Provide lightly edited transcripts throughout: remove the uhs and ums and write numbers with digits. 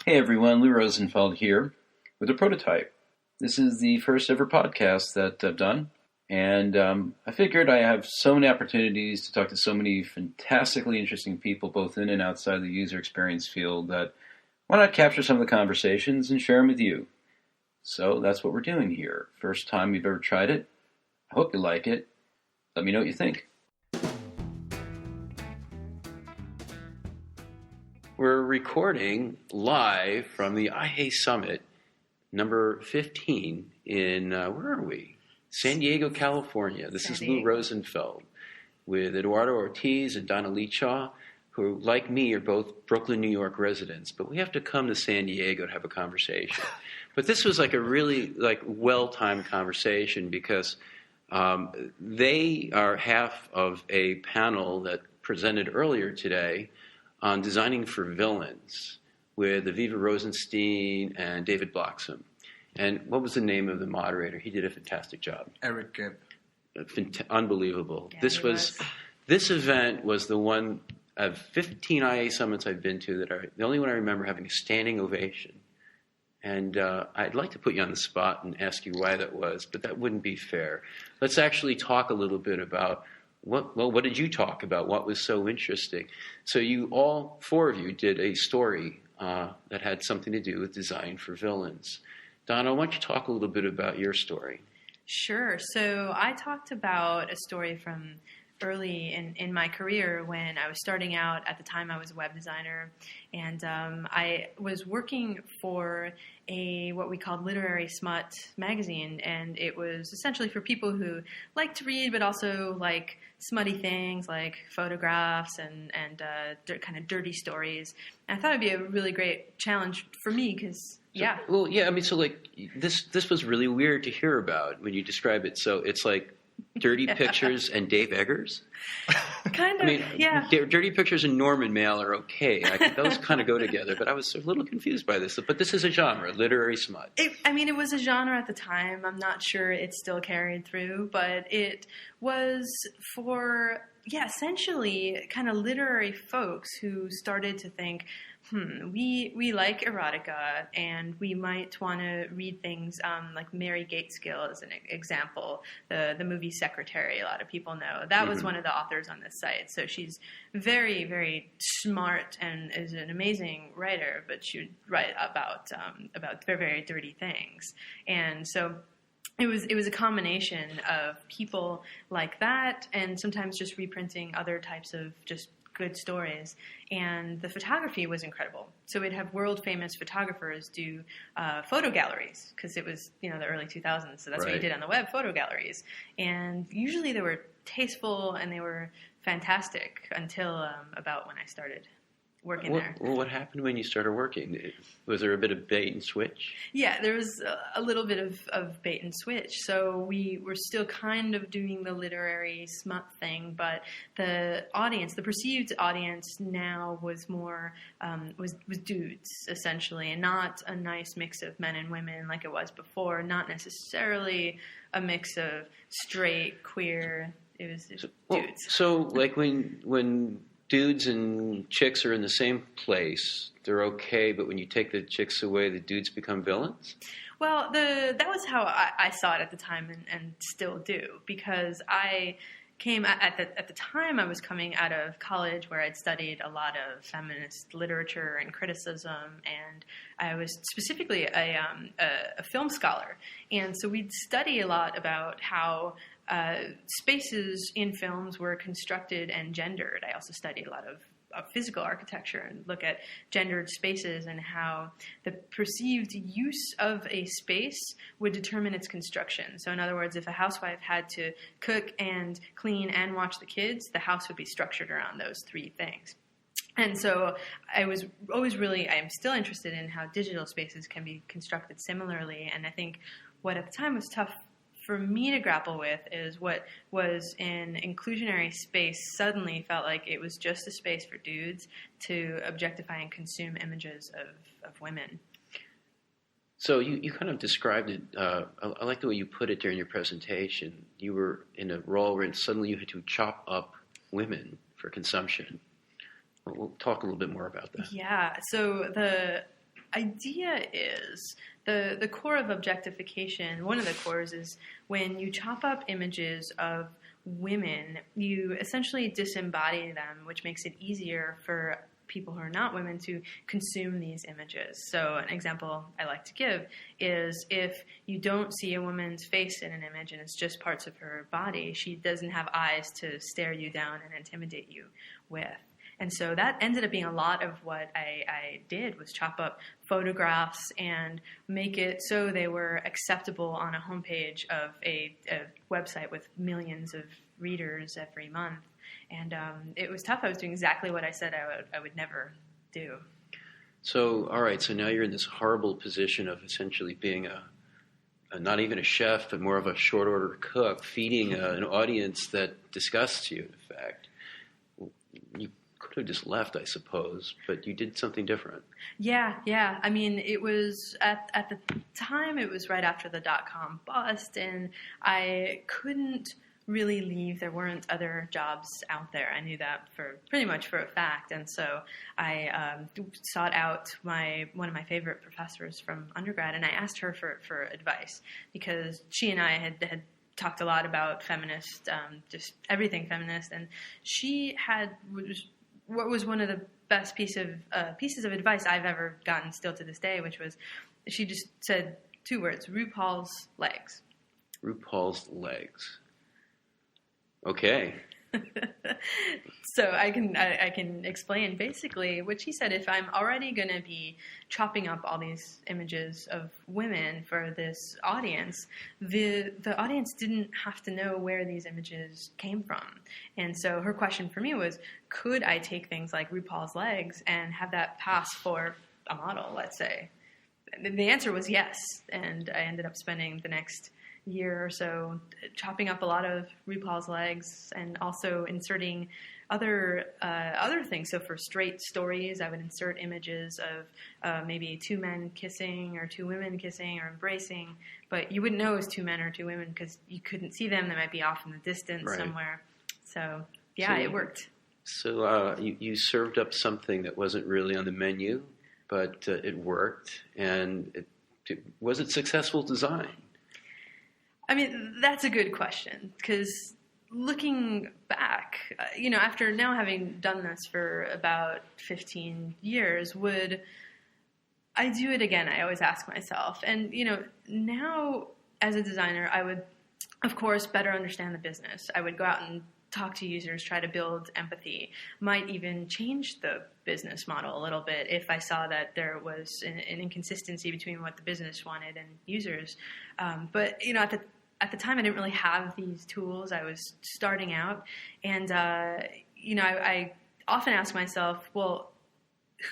Hey everyone, Lou Rosenfeld here with a prototype. This is the first ever podcast that I've done, and I figured I have so many opportunities to talk to so many fantastically interesting people, both in and outside the user experience field, that why not capture some of the conversations and share them with you? So that's what we're doing here. First time you've ever tried it. I hope you like it. Let me know what you think. We're recording live from the IA Summit, number 15 in, where are we? San Diego, California. This is Lou Rosenfeld with Eduardo Ortiz and Donna Lichaw, who, like me, are both Brooklyn, New York residents. But we have to come to San Diego to have a conversation. But this was like a really well-timed conversation because they are half of a panel that presented earlier today on designing for villains with Aviva Rosenstein and David Bloxham. And what was the name of the moderator? He did a fantastic job. Eric Gibb. Unbelievable. Yeah, This event was the one of 15 IA summits I've been to that are the only one I remember having a standing ovation. And I'd like to put you on the spot and ask you why that was, but that wouldn't be fair. Let's actually talk a little bit about what did you talk about? What was so interesting? So you, all four of you, did a story that had something to do with design for villains. Donna, why don't you talk a little bit about your story? Sure. So I talked about a story from early in my career when I was starting out. At the time, I was a web designer, and I was working for what we called literary smut magazine, and it was essentially for people who like to read but also like smutty things like photographs and kind of dirty stories. And I thought it'd be a really great challenge for me because this was really weird to hear about when you describe it. So it's like dirty pictures and Dave Eggers? Kind of, yeah. Dirty pictures and Norman Male are okay. Those kind of go together, but I was a little confused by this. But this is a genre, literary smut. It was a genre at the time. I'm not sure it's still carried through, but it was for, essentially kind of literary folks who started to think, we like erotica, and we might want to read things like Mary Gaitskill as an example, the movie Secretary. A lot of people know that was one of the authors on this site. So she's very, very smart and is an amazing writer, but she would write about very, very dirty things. And so it was a combination of people like that, and sometimes just reprinting other types of just good stories. And the photography was incredible. So we'd have world-famous photographers do photo galleries, because it was, the early 2000s, so that's what you did on the web, photo galleries. And usually they were tasteful and they were fantastic until about when I started working there. Well, what happened when you started working? Was there a bit of bait and switch? Yeah, there was a little bit of bait and switch. So we were still kind of doing the literary smut thing, but the perceived audience now was more was dudes, essentially, and not a nice mix of men and women like it was before. Not necessarily a mix of straight, queer. It was dudes. So like when dudes and chicks are in the same place, they're okay, but when you take the chicks away, the dudes become villains? Well, that was how I saw it at the time, and still do, because I came at the time I was coming out of college, where I'd studied a lot of feminist literature and criticism, and I was specifically a film scholar, and so we'd study a lot about how spaces in films were constructed and gendered. I also studied a lot of physical architecture and look at gendered spaces and how the perceived use of a space would determine its construction. So in other words, if a housewife had to cook and clean and watch the kids, the house would be structured around those three things. And so I was always I'm still interested in how digital spaces can be constructed similarly. And I think what at the time was tough for me to grapple with is what was an inclusionary space suddenly felt like it was just a space for dudes to objectify and consume images of women. So you kind of described it. I like the way you put it during your presentation. You were in a role where suddenly you had to chop up women for consumption. We'll talk a little bit more about that. Yeah. So idea is the core of objectification. One of the cores is when you chop up images of women, you essentially disembody them, which makes it easier for people who are not women to consume these images. So an example I like to give is if you don't see a woman's face in an image and it's just parts of her body, she doesn't have eyes to stare you down and intimidate you with. And so that ended up being a lot of what I did, was chop up photographs and make it so they were acceptable on a homepage of a website with millions of readers every month. And it was tough. I was doing exactly what I said I would never do. So, all right, so now you're in this horrible position of essentially being a not even a chef, but more of a short order cook, feeding an audience that disgusts you, in fact. You could have just left, I suppose, but you did something different. Yeah. I mean, it was at the time, it was right after the .com bust, and I couldn't really leave. There weren't other jobs out there. I knew that pretty much for a fact, and so I sought out one of my favorite professors from undergrad, and I asked her for advice, because she and I had talked a lot about feminist, just everything feminist, and she had what was one of the best pieces of advice I've ever gotten still to this day, which was, she just said 2 words: RuPaul's legs. RuPaul's legs. Okay. So I can explain basically what she said. If I'm already going to be chopping up all these images of women for this audience, the audience didn't have to know where these images came from. And so her question for me was, could I take things like RuPaul's legs and have that pass for a model, let's say? The answer was yes, and I ended up spending the next year or so chopping up a lot of RuPaul's legs and also inserting other things. So for straight stories, I would insert images of maybe 2 men kissing or 2 women kissing or embracing, but you wouldn't know it was 2 men or 2 women because you couldn't see them. They might be off in the distance somewhere. So yeah, it worked. So you served up something that wasn't really on the menu, but it worked. And was it successful design? I mean, that's a good question, because looking back, after now having done this for about 15 years, would I do it again? I always ask myself. And, now as a designer, I would, of course, better understand the business. I would go out and talk to users, try to build empathy, might even change the business model a little bit if I saw that there was an inconsistency between what the business wanted and users. But, at the time, I didn't really have these tools. I was starting out. And, I often ask myself, well,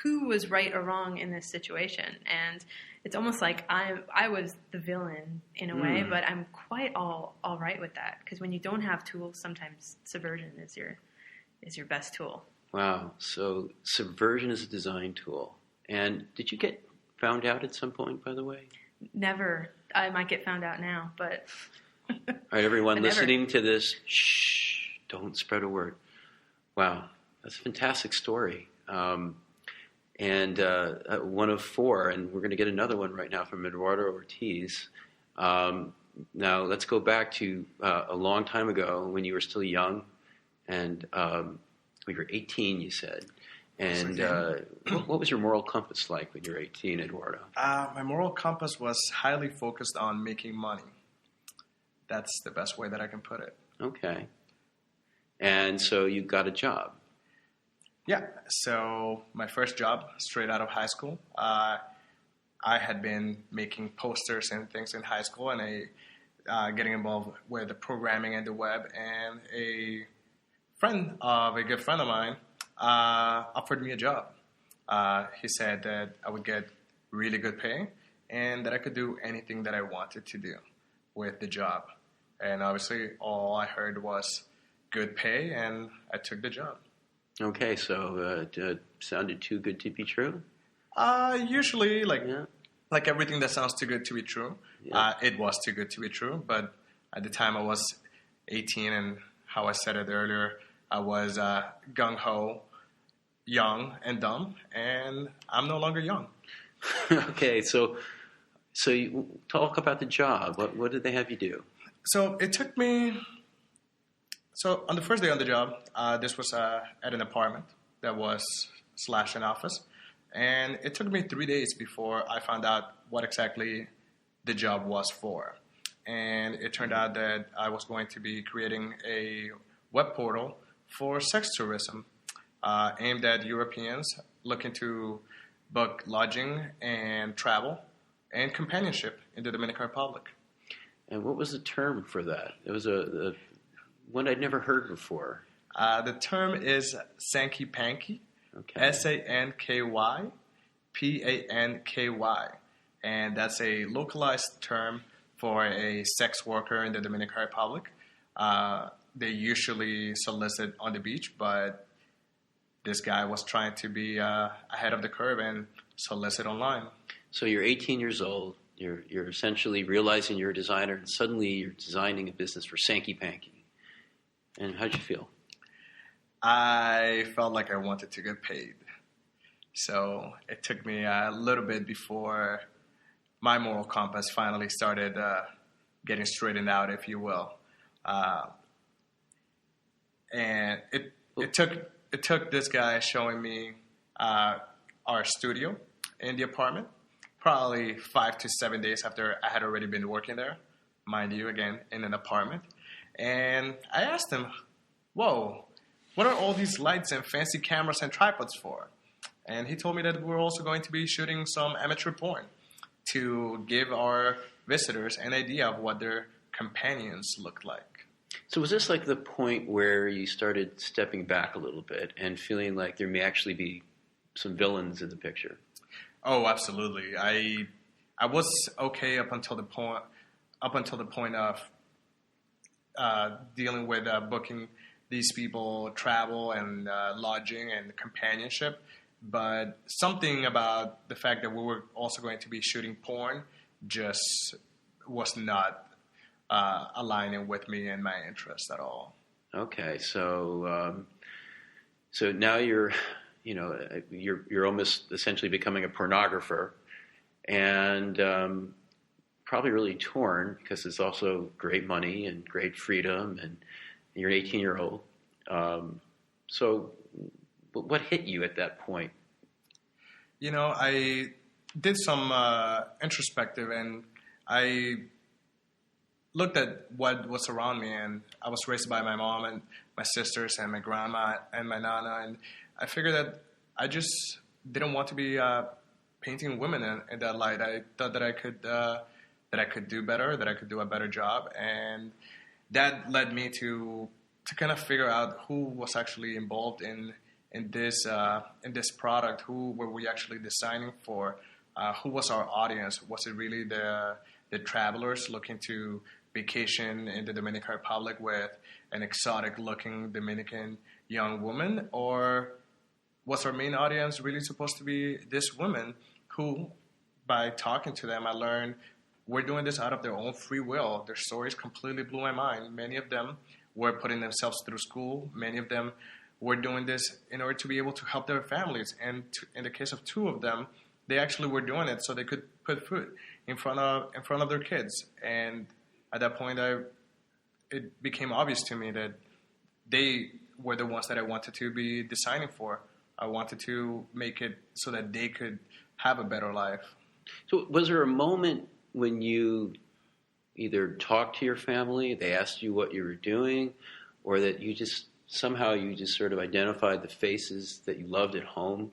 who was right or wrong in this situation? And it's almost like I was the villain in a way, but I'm quite all right with that, because when you don't have tools, sometimes subversion is your best tool. Wow. So subversion is a design tool. And did you get found out at some point, by the way? Never. I might get found out now, but... All right, everyone listening to this, shh, don't spread a word. Wow, that's a fantastic story. And one of 4, and we're going to get another one right now from Eduardo Ortiz. Now, let's go back to a long time ago when you were still young, and you were 18, you said. And what was your moral compass like when you were 18, Eduardo? My moral compass was highly focused on making money. That's the best way that I can put it. Okay. And so you got a job. Yeah. So my first job, straight out of high school, I had been making posters and things in high school, and getting involved with the programming and the web. And a good friend of mine offered me a job. He said that I would get really good pay and that I could do anything that I wanted to do with the job. And obviously all I heard was good pay, and I took the job. Okay, so it sounded too good to be true? Usually, like everything that sounds too good to be true. Yeah. It was too good to be true, but at the time I was 18, and how I said it earlier, I was gung-ho, young and dumb, and I'm no longer young. Okay, so you talk about the job. What did they have you do? So it took me. So on the first day on the job, this was at an apartment that was / an office, and it took me 3 days before I found out what exactly the job was for. And it turned out that I was going to be creating a web portal for sex tourism aimed at Europeans looking to book lodging and travel and companionship in the Dominican Republic. And what was the term for that? It was a one I'd never heard before. The term is Sanky Panky, Okay. SANKYPANKY, and that's a localized term for a sex worker in the Dominican Republic. They usually solicit on the beach, but this guy was trying to be ahead of the curve and solicit online. So you're 18 years old. You're essentially realizing you're a designer, and suddenly you're designing a business for Sanky Panky. And how'd you feel? I felt like I wanted to get paid. So it took me a little bit before my moral compass finally started getting straightened out, if you will. And it took this guy showing me our studio in the apartment, probably 5 to 7 days after I had already been working there, mind you, again, in an apartment. And I asked him, whoa, what are all these lights and fancy cameras and tripods for? And he told me that we're also going to be shooting some amateur porn to give our visitors an idea of what their companions look like. So was this like the point where you started stepping back a little bit and feeling like there may actually be some villains in the picture? Oh, absolutely. I was okay up until the point of dealing with booking these people travel and lodging and companionship. But something about the fact that we were also going to be shooting porn just was not aligning with me and my interests at all. Okay, so now you're almost essentially becoming a pornographer, and probably really torn because it's also great money and great freedom, and you're an 18-year-old. So what hit you at that point? I did some introspective, and I looked at what was around me, and I was raised by my mom and my sisters and my grandma and my nana, and I figured that I just didn't want to be painting women in that light. I thought that I could do better, that I could do a better job, and that led me to kind of figure out who was actually involved in this product. Who were we actually designing for? Who was our audience? Was it really the travelers looking to vacation in the Dominican Republic with an exotic-looking Dominican young woman, or was our main audience really supposed to be this women who, by talking to them, I learned were doing this out of their own free will. Their stories completely blew my mind. Many of them were putting themselves through school. Many of them were doing this in order to be able to help their families. And in the case of 2 of them, they actually were doing it so they could put food in front of their kids. And at that point, it became obvious to me that they were the ones that I wanted to be designing for. I wanted to make it so that they could have a better life. So was there a moment when you either talked to your family, they asked you what you were doing, or that you just somehow sort of identified the faces that you loved at home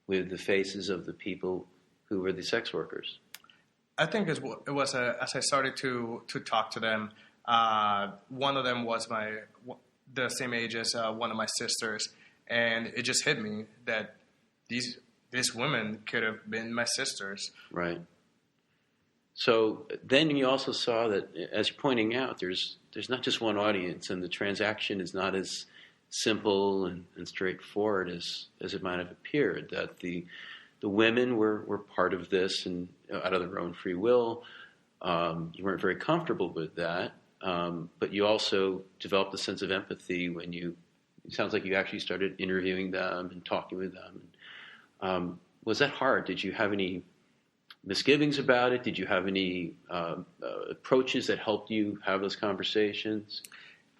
with the faces of the people who were the sex workers? I think it was as I started to talk to them. One of them was the same age as one of my sisters, and it just hit me that these women could have been my sisters. Right. So then you also saw that, as you're pointing out, there's not just one audience, and the transaction is not as simple and straightforward as it might have appeared. That the women were part of this and out of their own free will. You weren't very comfortable with that, but you also developed a sense of empathy when it sounds like you actually started interviewing them and talking with them. Was that hard? Did you have any misgivings about it? Did you have any approaches that helped you have those conversations?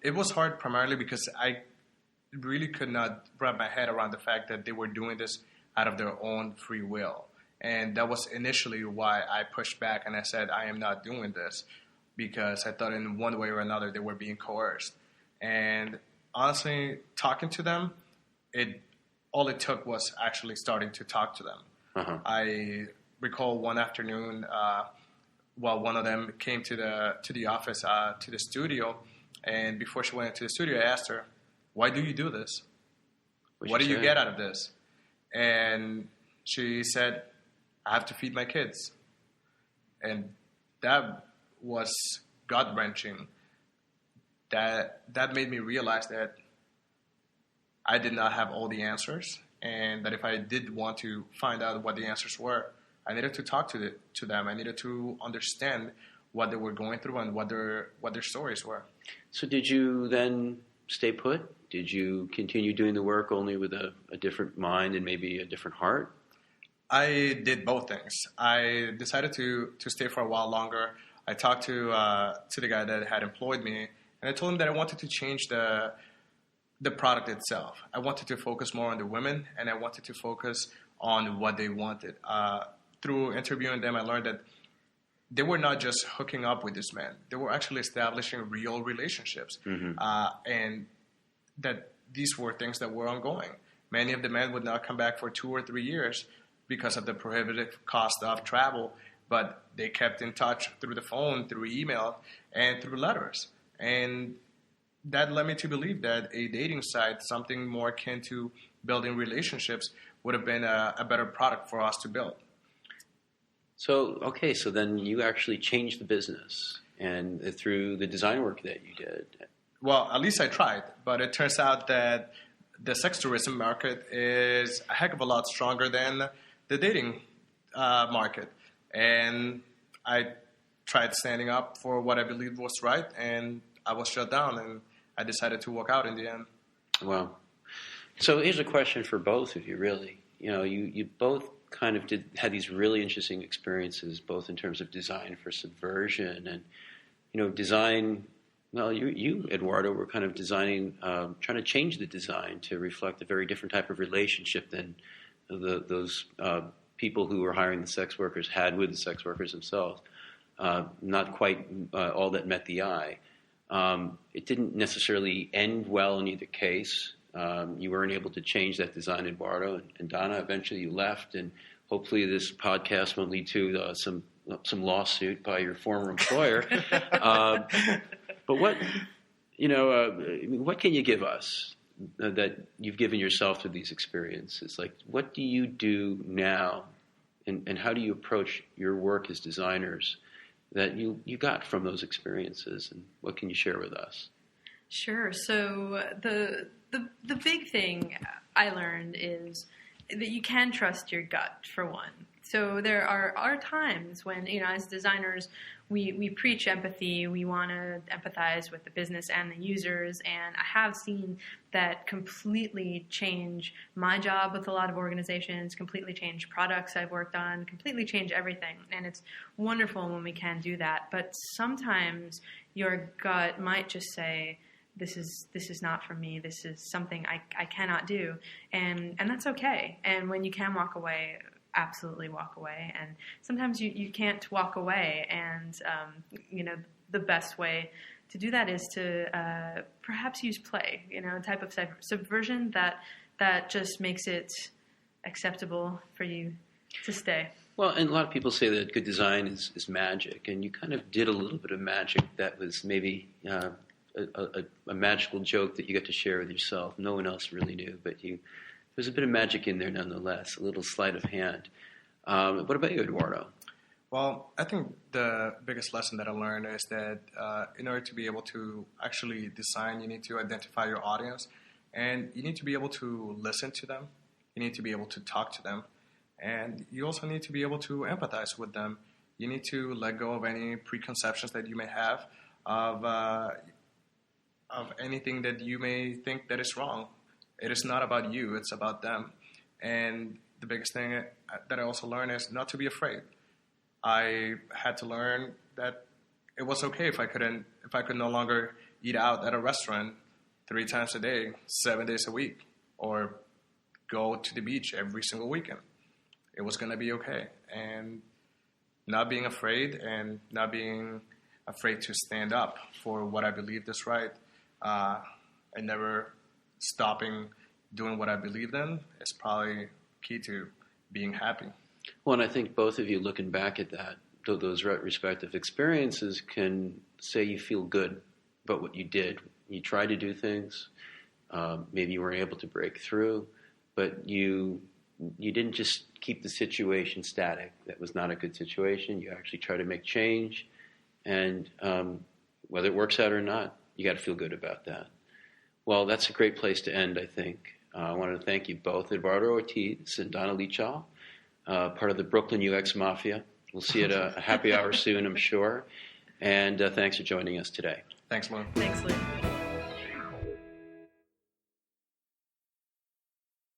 It was hard primarily because I really could not wrap my head around the fact that they were doing this out of their own free will. And that was initially why I pushed back and I said, I am not doing this, because I thought in one way or another they were being coerced. And honestly, talking to them, all it took was actually starting to talk to them. Uh-huh. I recall one afternoon, one of them came to the office, to the studio, and before she went into the studio, I asked her, "Why do you do this? What do you get out of this?" And she said, "I have to feed my kids." And that was gut-wrenching. That made me realize that I did not have all the answers, and that if I did want to find out what the answers were, I needed to talk to them. I needed to understand what they were going through and what their stories were. So did you then stay put? Did you continue doing the work only with a different mind and maybe a different heart? I did both things. I decided to stay for a while longer. I talked to the guy that had employed me, and I told him that I wanted to change the product itself. I wanted to focus more on the women, and I wanted to focus on what they wanted. Through interviewing them, I learned that they were not just hooking up with this man. They were actually establishing real relationships. Mm-hmm. And that these were things that were ongoing. Many of the men would not come back for 2 or 3 years because of the prohibitive cost of travel, but they kept in touch through the phone, through email, and through letters. And that led me to believe that a dating site, something more akin to building relationships, would have been a better product for us to build. So then you actually changed the business and through the design work that you did. Well, at least I tried, but it turns out that the sex tourism market is a heck of a lot stronger than the dating market. And I tried standing up for what I believed was right, and I was shut down, and I decided to walk out in the end. Wow. So here's a question for both of you, really. You both kind of had these really interesting experiences, both in terms of design for subversion and, design. Well, you, Eduardo, were kind of designing, trying to change the design to reflect a very different type of relationship than those people who were hiring the sex workers had with the sex workers themselves. Not quite all that met the eye. It didn't necessarily end well in either case. You weren't able to change that design, Eduardo, and Donna. Eventually, you left, and hopefully, this podcast won't lead to some lawsuit by your former employer. But what can you give us that you've given yourself through these experiences? Like, what do you do now, and how do you approach your work as designers that you got from those experiences, and what can you share with us? Sure. So the big thing I learned is that you can trust your gut, for one. So there are times when, as designers, we preach empathy. We want to empathize with the business and the users. And I have seen that completely change my job with a lot of organizations, completely change products I've worked on, completely change everything. And it's wonderful when we can do that. But sometimes your gut might just say, this is not for me. This is something I cannot do. And that's okay. And when you can walk away, absolutely walk away. And sometimes you can't walk away. And, the best way to do that is to perhaps use play, a type of subversion that just makes it acceptable for you to stay. Well, and a lot of people say that good design is magic. And you kind of did a little bit of magic that was maybe a magical joke that you got to share with yourself. No one else really knew, but there's a bit of magic in there nonetheless, a little sleight of hand. What about you, Eduardo? Well, I think the biggest lesson that I learned is that in order to be able to actually design, you need to identify your audience, and you need to be able to listen to them. You need to be able to talk to them, and you also need to be able to empathize with them. You need to let go of any preconceptions that you may have of anything that you may think that is wrong. It is not about you, it's about them. And the biggest thing that I also learned is not to be afraid. I had to learn that it was okay if I could no longer eat out at a restaurant 3 times a day, 7 days a week, or go to the beach every single weekend. It was going to be okay. And not being afraid and not being afraid to stand up for what I believed is right, and never stopping doing what I believed in is probably key to being happy. Well, and I think both of you looking back at that, those respective experiences can say you feel good about what you did. You tried to do things. Maybe you weren't able to break through, but you didn't just keep the situation static. That was not a good situation. You actually try to make change. And whether it works out or not, you got to feel good about that. Well, that's a great place to end, I think. I wanted to thank you both, Eduardo Ortiz and Donna Lichaw, part of the Brooklyn UX Mafia. We'll see you at a happy hour soon, I'm sure. And thanks for joining us today. Thanks, Lou. Thanks, Lou.